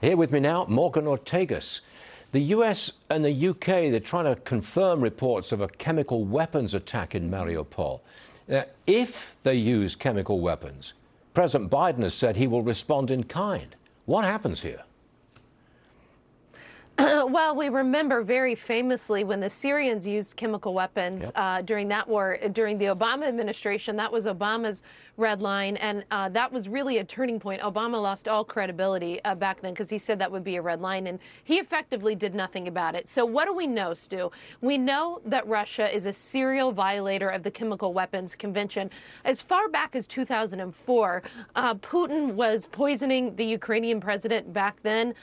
Here with me now, Morgan Ortagus. The US and the UK, they're trying to confirm reports of a chemical weapons attack in Mariupol. If they use chemical weapons, President Biden has said he will respond in kind. What happens here? Well, we remember very famously when the Syrians used chemical weapons during that war, during the Obama administration. That was Obama's red line, and that was really a turning point. Obama lost all credibility back then because he said that would be a red line, and he effectively did nothing about it. So what do we know, Stu? We know that Russia is a serial violator of the Chemical Weapons Convention. As far back as 2004, Putin was poisoning the Ukrainian president back then.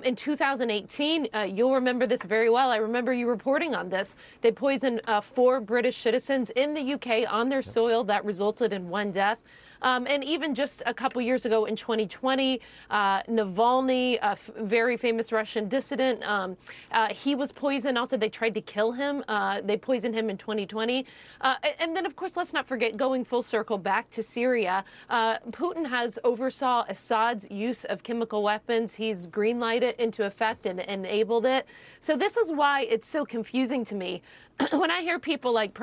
In 2018, you'll remember this very well. I remember you reporting on this. They poisoned 4 British citizens in the UK on their soil. That resulted in 1 death. And even just a couple years ago in 2020, Navalny, a very famous Russian dissident, he was poisoned. Also, they tried to kill him. They poisoned him in 2020. And then, of course, let's not forget, going full circle back to Syria, Putin has oversaw Assad's use of chemical weapons. He's greenlighted it into effect and enabled it. So this is why it's so confusing to me when I hear people like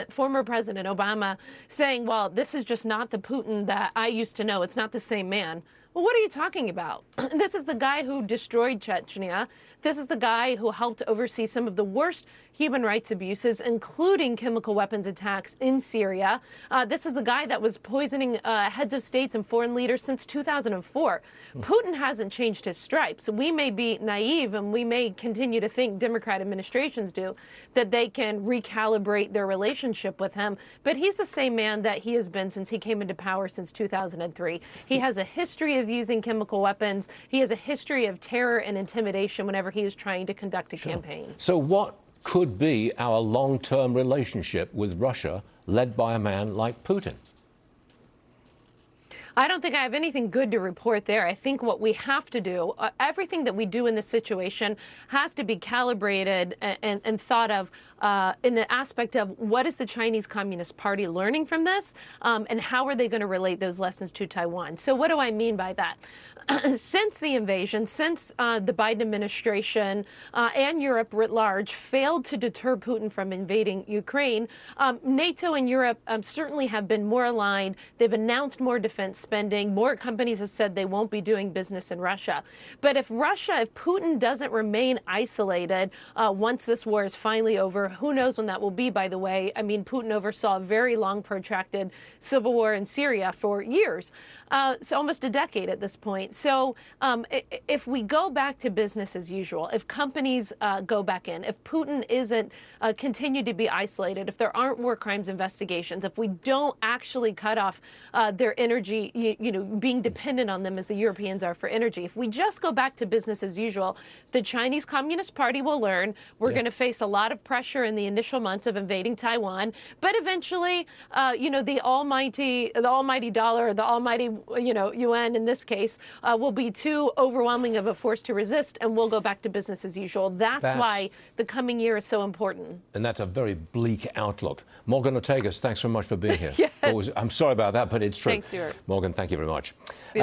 former President Obama saying, well, this is just not the Putin that I used to know. It's not the same man. Well, what are you talking about? This is the guy who destroyed Chechnya. This is the guy who helped oversee some of the worst human rights abuses, including chemical weapons attacks in Syria. This is the guy that was poisoning heads of states and foreign leaders since 2004. Putin hasn't changed his stripes. We may be naive, and we may continue to think, Democrat administrations do, that they can recalibrate their relationship with him. But he's the same man that he has been since he came into power since 2003. He has a history of using chemical weapons. He has a history of terror and intimidation whenever he is trying to conduct a campaign. So what could be our long-term relationship with Russia led by a man like Putin? I don't think I have anything good to report there. I think what we have to do, everything that we do in this situation has to be calibrated and thought of in the aspect of what is the Chinese Communist Party learning from this, and how are they going to relate those lessons to Taiwan? So what do I mean by that? Since the invasion, since the Biden administration and Europe writ large failed to deter Putin from invading Ukraine, NATO and Europe certainly have been more aligned. They've announced more defense spending. More companies have said they won't be doing business in Russia. But if Putin doesn't remain isolated once this war is finally over, who knows when that will be, by the way. I mean, Putin oversaw a very long, protracted civil war in Syria for years, so almost a decade at this point. So if we go back to business as usual, if companies go back in, if Putin isn't continue to be isolated, if there aren't war crimes investigations, if we don't actually cut off their energy, being dependent on them as the Europeans are for energy, if we just go back to business as usual, the Chinese Communist Party will learn. We're going to face a lot of pressure in the initial months of invading Taiwan, but eventually, the almighty dollar, the almighty, yuan in this case, will be too overwhelming of a force to resist, and we'll go back to business as usual. That's why the coming year is so important. And that's a very bleak outlook. Morgan Ortagus, thanks so much for being here. Yes. I'm sorry about that, but it's true. Thanks, Stuart. Morgan, thank you very much.